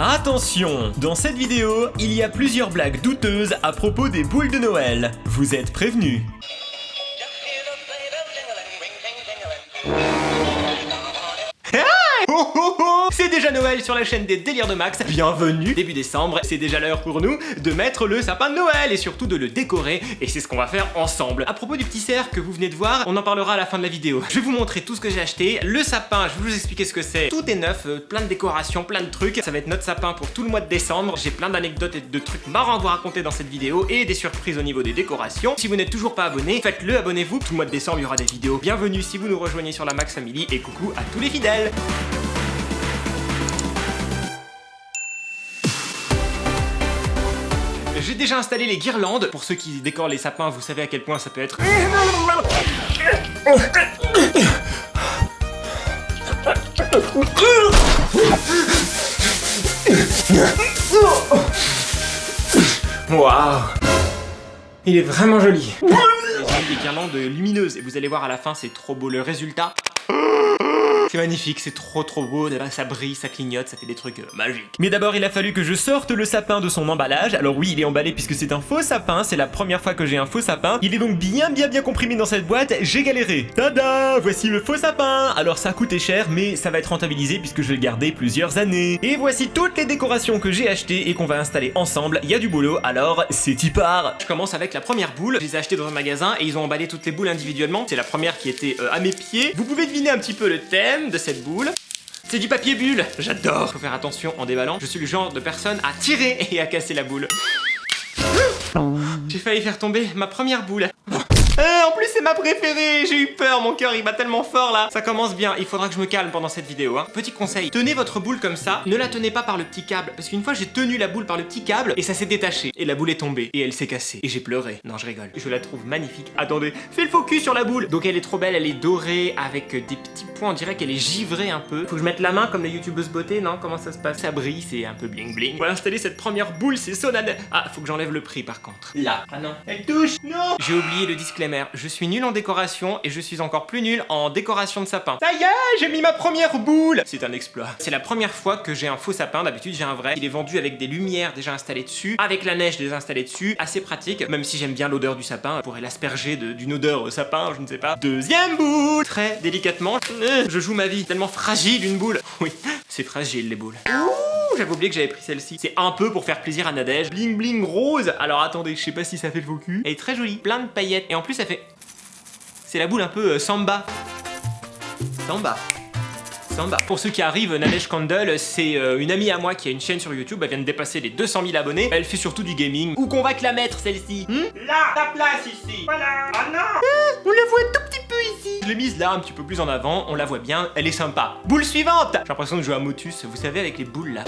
Attention! Dans cette vidéo, il y a plusieurs blagues douteuses à propos des boules de Noël. Vous êtes prévenus. Oh oh oh! C'est déjà Noël sur la chaîne des délires de Max. Bienvenue, début décembre, c'est déjà l'heure pour nous de mettre le sapin de Noël et surtout de le décorer, et c'est ce qu'on va faire ensemble. À propos du petit cerf que vous venez de voir, on en parlera à la fin de la vidéo. Je vais vous montrer tout ce que j'ai acheté, le sapin, je vais vous expliquer ce que c'est. Tout est neuf, plein de décorations, plein de trucs. Ça va être notre sapin pour tout le mois de décembre. J'ai plein d'anecdotes et de trucs marrants à vous raconter dans cette vidéo et des surprises au niveau des décorations. Si vous n'êtes toujours pas abonné, faites-le, abonnez-vous. Tout le mois de décembre, il y aura des vidéos. Bienvenue si vous nous rejoignez sur la Max Family et coucou à tous les fidèles. J'ai déjà installé les guirlandes. Pour ceux qui décorent les sapins, vous savez à quel point ça peut être... Waouh! Il est vraiment joli. J'ai mis des guirlandes lumineuses et vous allez voir à la fin, c'est trop beau le résultat. C'est magnifique, c'est trop beau, ça brille, ça clignote, ça fait des trucs magiques. Mais d'abord il a fallu que je sorte le sapin de son emballage. Alors oui, il est emballé puisque c'est un faux sapin, c'est la première fois que j'ai un faux sapin. Il est donc bien comprimé dans cette boîte, j'ai galéré. Tada! Voici le faux sapin. Alors ça a coûté cher, mais ça va être rentabilisé puisque je vais le garder plusieurs années. Et voici toutes les décorations que j'ai achetées et qu'on va installer ensemble. Il y a du boulot, alors c'est y part. Je commence avec la première boule, je les ai achetées dans un magasin et ils ont emballé toutes les boules individuellement. C'est la première qui était à mes pieds. Vous pouvez deviner un petit peu le thème de cette boule. C'est du papier bulle, j'adore. Faut faire attention en déballant, je suis le genre de personne à tirer et à casser la boule. J'ai failli faire tomber ma première boule. En plus c'est ma préférée, j'ai eu peur, mon cœur il bat tellement fort là. Ça commence bien, il faudra que je me calme pendant cette vidéo hein. Petit conseil, tenez votre boule comme ça, ne la tenez pas par le petit câble. Parce qu'une fois j'ai tenu la boule par le petit câble et ça s'est détaché. Et la boule est tombée et elle s'est cassée. Et j'ai pleuré, non je rigole. Je la trouve magnifique, attendez, fais le focus sur la boule. Donc elle est trop belle, elle est dorée avec des petits points, on dirait qu'elle est givrée un peu. Faut que je mette la main comme les youtubeuses beauté, non? Comment ça se passe? Ça brille, c'est un peu bling bling. On va installer cette première boule, c'est solennel. Ah, faut que j'enlève le prix par contre. Là, ah non, elle touche, non. J'ai oublié le disclaimer. Je suis nul en décoration et je suis encore plus nul en décoration de sapin. Ça y est, j'ai mis ma première boule. C'est un exploit. C'est la première fois que j'ai un faux sapin, d'habitude j'ai un vrai. Il est vendu avec des lumières déjà installées dessus, avec la neige déjà installée dessus, assez pratique, même si j'aime bien l'odeur du sapin, je pourrais l'asperger d'une odeur au sapin, je ne sais pas. Deuxième boule. Très délicatement, je joue ma vie, tellement fragile une boule. Oui, c'est fragile les boules. J'avais oublié que j'avais pris celle-ci. C'est un peu pour faire plaisir à Nadège. Bling bling rose. Alors attendez, je sais pas si ça fait le faux cul. Elle est très jolie, plein de paillettes. Et en plus, ça fait... C'est la boule un peu samba. Samba. Pour ceux qui arrivent, Nadège Candle, c'est une amie à moi qui a une chaîne sur YouTube. Elle vient de dépasser les 200 000 abonnés. Elle fait surtout du gaming. Où qu'on va te la mettre, celle-ci? Là, ta place ici. Voilà. Ah non. On la voit un tout petit peu ici. Je l'ai mise là, un petit peu plus en avant. On la voit bien. Elle est sympa. Boule suivante. J'ai l'impression de jouer à Motus. Vous savez, avec les boules là.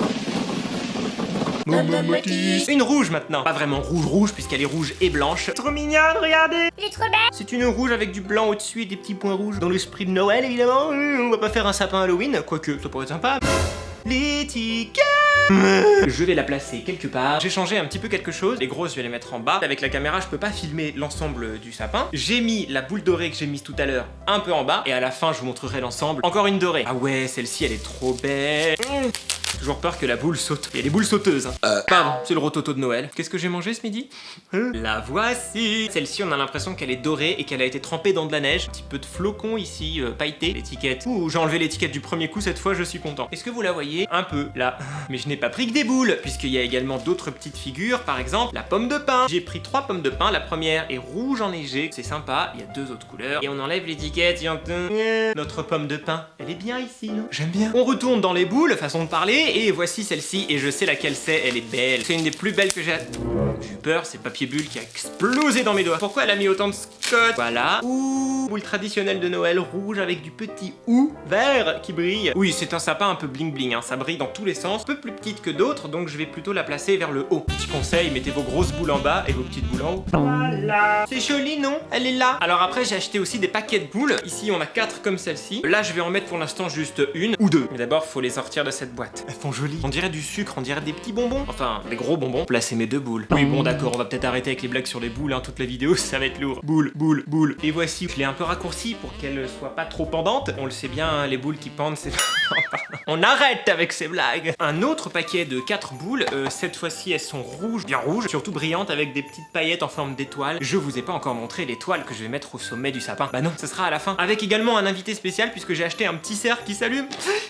Une rouge maintenant. Pas vraiment rouge puisqu'elle est rouge et blanche. Trop mignonne, regardez. Elle est trop belle. C'est une rouge avec du blanc au-dessus et des petits points rouges. Dans l'esprit de Noël évidemment. On va pas faire un sapin Halloween, quoique ça pourrait être sympa. L'étiquette. Je vais la placer quelque part. J'ai changé un petit peu quelque chose. Les grosses, je vais les mettre en bas. Avec la caméra, je peux pas filmer l'ensemble du sapin. J'ai mis la boule dorée que j'ai mise tout à l'heure un peu en bas. Et à la fin, je vous montrerai l'ensemble. Encore une dorée. Ah ouais, celle-ci, elle est trop belle. Toujours peur que la boule saute. Il y a des boules sauteuses. Hein. Pardon, c'est le rototo de Noël. Qu'est-ce que j'ai mangé ce midi? La voici. Celle-ci, on a l'impression qu'elle est dorée et qu'elle a été trempée dans de la neige. Un petit peu de flocons ici, pailletés. L'étiquette. Ouh, j'ai enlevé l'étiquette du premier coup. Cette fois, je suis content. Est-ce que vous la voyez? Un peu, là. Mais je n'ai pas pris que des boules, puisqu'il y a également d'autres petites figures. Par exemple, la pomme de pin. J'ai pris 3 pommes de pin. La première est rouge enneigée. C'est sympa. Il y a 2 autres couleurs. Et on enlève l'étiquette. Notre pomme de pin. Elle est bien ici, non? J'aime bien. On retourne dans les boules, façon de parler. Et voici celle-ci, et je sais laquelle c'est, elle est belle. C'est une des plus belles que j'ai... J'ai eu peur, c'est papier bulle qui a explosé dans mes doigts. Pourquoi elle a mis autant de scotch? Voilà. Ouh, boule traditionnelle de Noël rouge avec du petit ou vert qui brille. Oui, c'est un sapin un peu bling bling, hein. Ça brille dans tous les sens. Un peu plus petite que d'autres, donc je vais plutôt la placer vers le haut. Petit conseil, mettez vos grosses boules en bas et vos petites boules en haut. Voilà. C'est joli, non? Elle est là. Alors après, j'ai acheté aussi des paquets de boules. Ici, on a 4 comme celle-ci. Là, je vais en mettre pour l'instant juste une ou 2. Mais d'abord, faut les sortir de cette boîte. Elles font joli. On dirait du sucre, on dirait des petits bonbons. Enfin, des gros bonbons. Placer mes 2 boules. Oui, bon, d'accord, on va peut-être arrêter avec les blagues sur les boules, hein. Toute la vidéo, ça va être lourd. Boule, boule, boule. Et voici, je l'ai un peu raccourci pour qu'elle soit pas trop pendante. On le sait bien, hein, les boules qui pendent, c'est... On arrête avec ces blagues. Un autre paquet de 4 boules, cette fois-ci elles sont rouges, bien rouges, surtout brillantes avec des petites paillettes en forme d'étoile. Je vous ai pas encore montré l'étoile que je vais mettre au sommet du sapin. Bah non, ce sera à la fin. Avec également un invité spécial puisque j'ai acheté un petit cerf qui s'allume.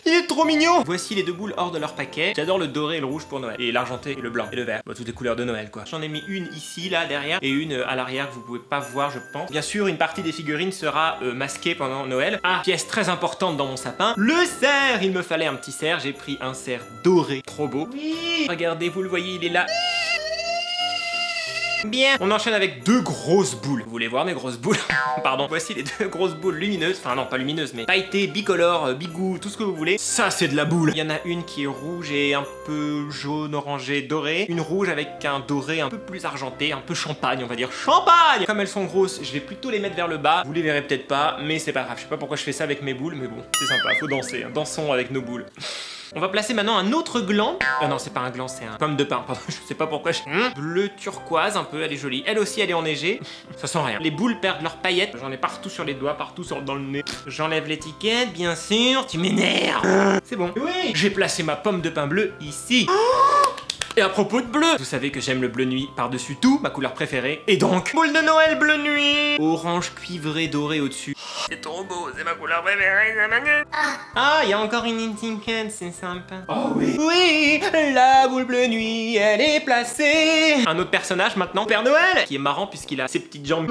Il est trop mignon. Voici les 2 boules hors de leur paquet. J'adore le doré et le rouge pour Noël. Et l'argenté et le blanc et le vert. Bah, toutes les couleurs de Noël quoi. J'en ai mis une ici, là, derrière, et une à l'arrière que vous pouvez pas voir je pense. Bien sûr, une partie des figurines sera masquée pendant Noël. Ah, pièce très importante dans mon sapin, le cerf. Il me fallait un petit cerf, j'ai pris un cerf doré. Trop beau. Oui. Regardez, vous le voyez, il est là. Bien. On enchaîne avec 2 grosses boules. Vous voulez voir mes grosses boules? Pardon. Voici les 2 grosses boules lumineuses. Enfin non, pas lumineuses, mais pailletées, bicolores, bigou, tout ce que vous voulez. Ça, c'est de la boule. Il y en a une qui est rouge et un peu jaune, orangé, doré. Une rouge avec un doré un peu plus argenté, un peu champagne, on va dire. Champagne! Comme elles sont grosses, je vais plutôt les mettre vers le bas. Vous les verrez peut-être pas, mais c'est pas grave. Je sais pas pourquoi je fais ça avec mes boules, mais bon, c'est sympa. Faut danser. Hein. Dansons avec nos boules. On va placer maintenant un autre gland. Non, c'est pas un gland, c'est un pomme de pin. Pardon, je sais pas pourquoi. Bleu turquoise, un peu, elle est jolie. Elle aussi, elle est enneigée. Ça sent rien. Les boules perdent leurs paillettes. J'en ai partout sur les doigts, partout dans le nez. J'enlève l'étiquette, bien sûr. Tu m'énerves. C'est bon. Oui. J'ai placé ma pomme de pin bleue ici. Et à propos de bleu, vous savez que j'aime le bleu nuit par-dessus tout, ma couleur préférée. Et donc, boule de Noël bleu nuit. Orange cuivré doré au-dessus. C'est trop beau, c'est ma couleur préférée, ça m'amuse. Ah, il y a encore une étiquette, c'est sympa. Oh oui. Oui, la boule bleu nuit, elle est placée. Un autre personnage maintenant, Père Noël, qui est marrant puisqu'il a ses petites jambes.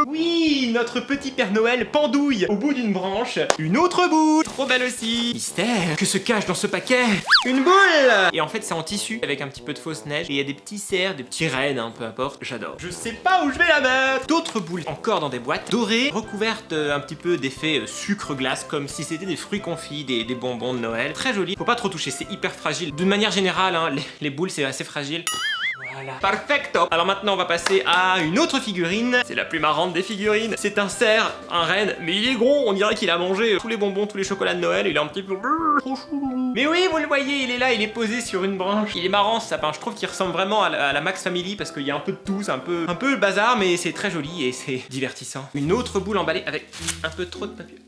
Oui, notre petit Père Noël pendouille au bout d'une branche. Une autre boule, trop belle aussi. Mystère, que se cache dans ce paquet? Une boule. Et en fait, c'est en tissu avec un petit peu de fausse neige. Et il y a des petits cerfs, des petits rennes, hein, peu importe. J'adore. Je sais pas où je vais la mettre. D'autres boules encore dans des boîtes dorées, recouvertes un petit peu d'effet sucre glace, comme si c'était des fruits confits, des bonbons de Noël. Très joli. Faut pas trop toucher, c'est hyper fragile. De manière générale, hein, les boules c'est assez fragile. Voilà. Perfecto. Alors maintenant on va passer à une autre figurine. C'est la plus marrante des figurines. C'est un cerf, un renne, mais il est gros. On dirait qu'il a mangé tous les bonbons, tous les chocolats de Noël. Il est un petit peu trop chou. Mais oui, vous le voyez, il est là, il est posé sur une branche. Il est marrant ce sapin. Je trouve qu'il ressemble vraiment à la Max Family parce qu'il y a un peu de tout. C'est un peu le bazar, mais c'est très joli et c'est divertissant. Une autre boule emballée avec un peu trop de papier.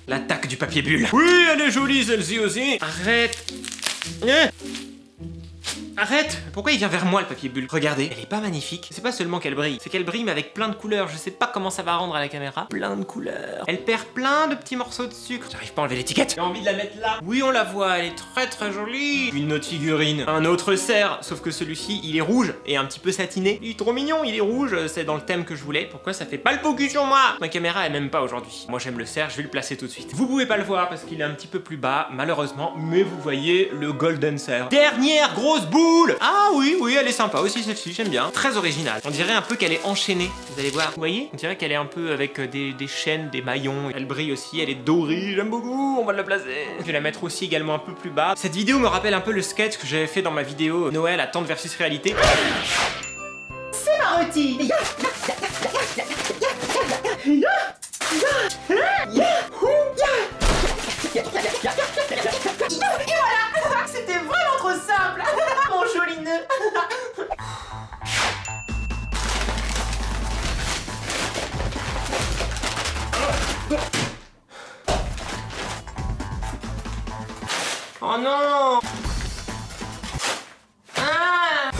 L'attaque du papier bulle. Oui, elle est jolie celle-ci aussi. Arrête. Arrête! Pourquoi il vient vers moi le papier bulle? Regardez, elle est pas magnifique. C'est pas seulement qu'elle brille, c'est qu'elle brille mais avec plein de couleurs. Je sais pas comment ça va rendre à la caméra. Plein de couleurs. Elle perd plein de petits morceaux de sucre. J'arrive pas à enlever l'étiquette. J'ai envie de la mettre là. Oui, on la voit, elle est très très jolie. Une autre figurine. Un autre cerf, sauf que celui-ci, il est rouge et un petit peu satiné. Il est trop mignon, il est rouge. C'est dans le thème que je voulais. Pourquoi ça fait pas le focus sur moi? Ma caméra, elle m'aime pas aujourd'hui. Moi, j'aime le cerf, je vais le placer tout de suite. Vous pouvez pas le voir parce qu'il est un petit peu plus bas, malheureusement. Mais vous voyez le golden cerf. Dernière grosse boule. Ah oui, elle est sympa aussi celle-ci, j'aime bien. Très originale. On dirait un peu qu'elle est enchaînée. Vous allez voir. Vous voyez? On dirait qu'elle est un peu avec des chaînes, des maillons. Elle brille aussi, elle est dorée. J'aime beaucoup. On va la placer. Je vais la mettre aussi également un peu plus bas. Cette vidéo me rappelle un peu le sketch que j'avais fait dans ma vidéo Noël attente versus réalité. C'est ma routine. Et voilà. C'était vraiment trop simple. Mon joli nœud. Oh non. Ah.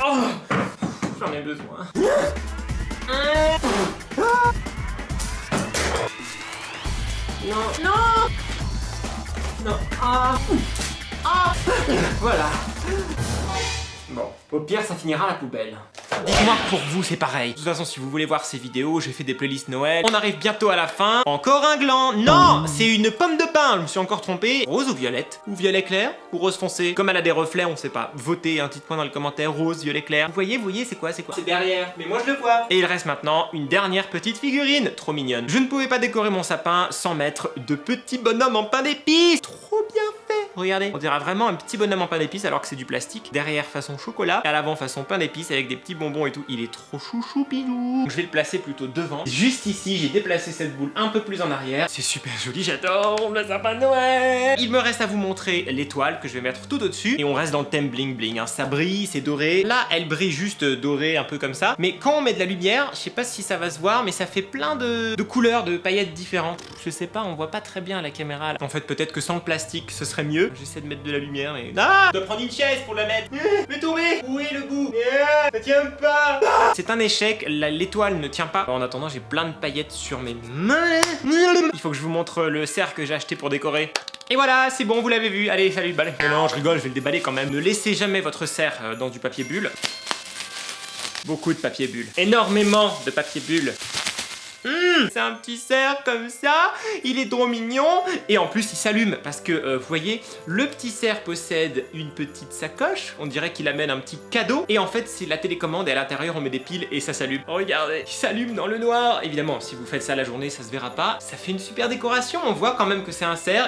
Oh. J'en ai besoin. Non, non. Non. Ah. Ah. Voilà. Bon, au pire, ça finira à la poubelle. Dites-moi que pour vous c'est pareil. De toute façon, si vous voulez voir ces vidéos, j'ai fait des playlists Noël. On arrive bientôt à la fin. Encore un gland. Non, c'est une pomme de pin. Je me suis encore trompé. Rose ou violette? Ou violet clair? Ou rose foncé? Comme elle a des reflets, on sait pas. Votez, dites-moi dans les commentaires. Rose, violet clair. Vous voyez, c'est quoi? C'est derrière. Mais moi je le vois. Et il reste maintenant une dernière petite figurine. Trop mignonne. Je ne pouvais pas décorer mon sapin sans mettre de petits bonhommes en pain d'épices. Trop bien. bien fait. Regardez, on dirait vraiment un petit bonhomme en pain d'épices alors que c'est du plastique. Derrière façon chocolat, et à l'avant façon pain d'épices avec des petits bonbons et tout. Il est trop chouchoupidou. Je vais le placer plutôt devant. Juste ici, j'ai déplacé cette boule un peu plus en arrière. C'est super joli, j'adore le sapin de Noël. Il me reste à vous montrer l'étoile que je vais mettre tout au-dessus. Et on reste dans le thème bling bling, hein. Ça brille, c'est doré. Là, elle brille juste dorée, un peu comme ça. Mais quand on met de la lumière, je sais pas si ça va se voir, mais ça fait plein de couleurs, de paillettes différentes. Je sais pas, on voit pas très bien à la caméra là. En fait, peut-être que sans le plastique, ce serait mieux. J'essaie de mettre de la lumière et... Ah, je dois prendre une chaise pour la mettre. Mais tomber. Où est le bout? Ça tient pas. C'est un échec, l'étoile ne tient pas. En attendant, j'ai plein de paillettes sur mes mains. Il faut que je vous montre le cerf que j'ai acheté pour décorer. Et voilà, c'est bon, vous l'avez vu. Allez, salut, balai. Non, je rigole, je vais le déballer quand même. Ne laissez jamais votre cerf dans du papier bulle. Beaucoup de papier bulle. Énormément de papier bulle. C'est un petit cerf comme ça, il est trop mignon et en plus il s'allume parce que vous voyez, le petit cerf possède une petite sacoche, on dirait qu'il amène un petit cadeau et en fait c'est la télécommande et à l'intérieur on met des piles et ça s'allume. Oh, regardez, il s'allume dans le noir. Évidemment, si vous faites ça la journée, ça se verra pas. Ça fait une super décoration, on voit quand même que c'est un cerf.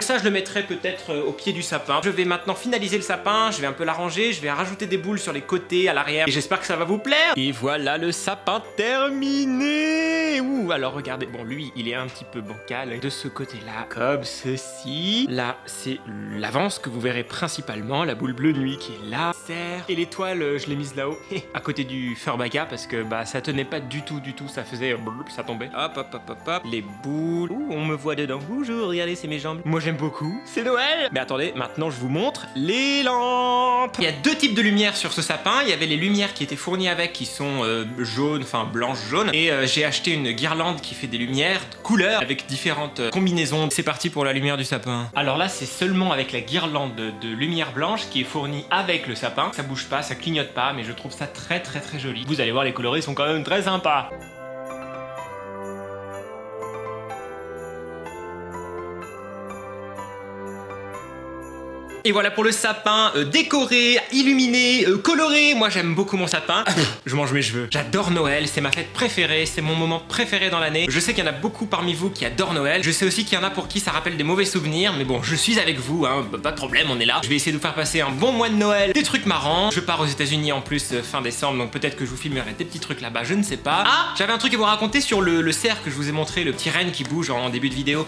Ça je le mettrai peut-être au pied du sapin. Je vais maintenant finaliser le sapin, je vais un peu l'arranger, je vais rajouter des boules sur les côtés, à l'arrière et j'espère que ça va vous plaire. Et voilà le sapin terminé. Ouh, alors regardez, bon lui il est un petit peu bancal de ce côté-là, comme ceci. Là c'est l'avance que vous verrez principalement, la boule bleue nuit qui est là, serre. Et l'étoile je l'ai mise là-haut, à côté du Furbaka parce que bah ça tenait pas du tout, ça faisait ça tombait. Hop hop hop hop hop, les boules. Ouh, on me voit dedans. Bonjour, regardez c'est mes jambes. Moi j'aime beaucoup, c'est Noël. Mais attendez, maintenant je vous montre les lampes. Il y a deux types de lumière sur ce sapin. Il y avait les lumières qui étaient fournies avec qui sont jaunes, enfin blanches jaunes. Et j'ai acheté une guirlande qui fait des lumières de couleurs avec différentes combinaisons. C'est parti pour la lumière du sapin. Alors là c'est seulement avec la guirlande de lumière blanche qui est fournie avec le sapin. Ça bouge pas, ça clignote pas, mais je trouve ça très joli. Vous allez voir, les colorés sont quand même très sympas. Et voilà pour le sapin décoré, illuminé, coloré. Moi j'aime beaucoup mon sapin. Je mange mes cheveux. J'adore Noël, c'est ma fête préférée, c'est mon moment préféré dans l'année. Je sais qu'il y en a beaucoup parmi vous qui adorent Noël. Je sais aussi qu'il y en a pour qui ça rappelle des mauvais souvenirs. Mais bon, je suis avec vous, hein, pas de problème, on est là. Je vais essayer de vous faire passer un bon mois de Noël, des trucs marrants. Je pars aux États-Unis en plus fin décembre, donc peut-être que je vous filmerai des petits trucs là-bas, je ne sais pas. Ah, j'avais un truc à vous raconter sur le cerf que je vous ai montré, le petit renne qui bouge en début de vidéo.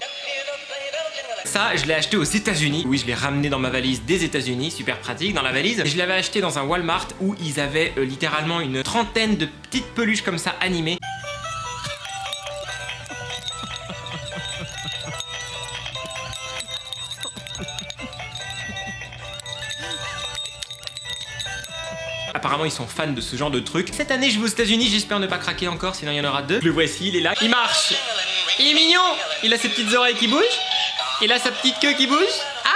Ça, je l'ai acheté aux États-Unis. Oui, je l'ai ramené dans ma valise des États-Unis, super pratique dans la valise. Je l'avais acheté dans un Walmart où ils avaient littéralement une trentaine de petites peluches comme ça animées. Apparemment ils sont fans de ce genre de trucs. Cette année je vais aux États-Unis, j'espère ne pas craquer encore, sinon il y en aura deux. Le voici, il est là, il marche. Il est mignon. Il a ses petites oreilles qui bougent. Il a sa petite queue qui bouge. Ah,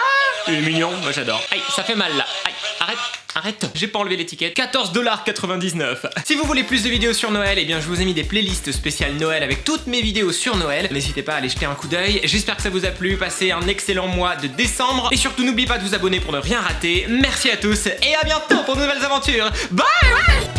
il est mignon, moi j'adore. Aïe, ça fait mal là. Aïe, arrête. J'ai pas enlevé l'étiquette. 14,99 $. Si vous voulez plus de vidéos sur Noël, eh bien je vous ai mis des playlists spéciales Noël avec toutes mes vidéos sur Noël. N'hésitez pas à aller jeter un coup d'œil. J'espère que ça vous a plu. Passez un excellent mois de décembre. Et surtout n'oubliez pas de vous abonner pour ne rien rater. Merci à tous et à bientôt pour de nouvelles aventures. Bye.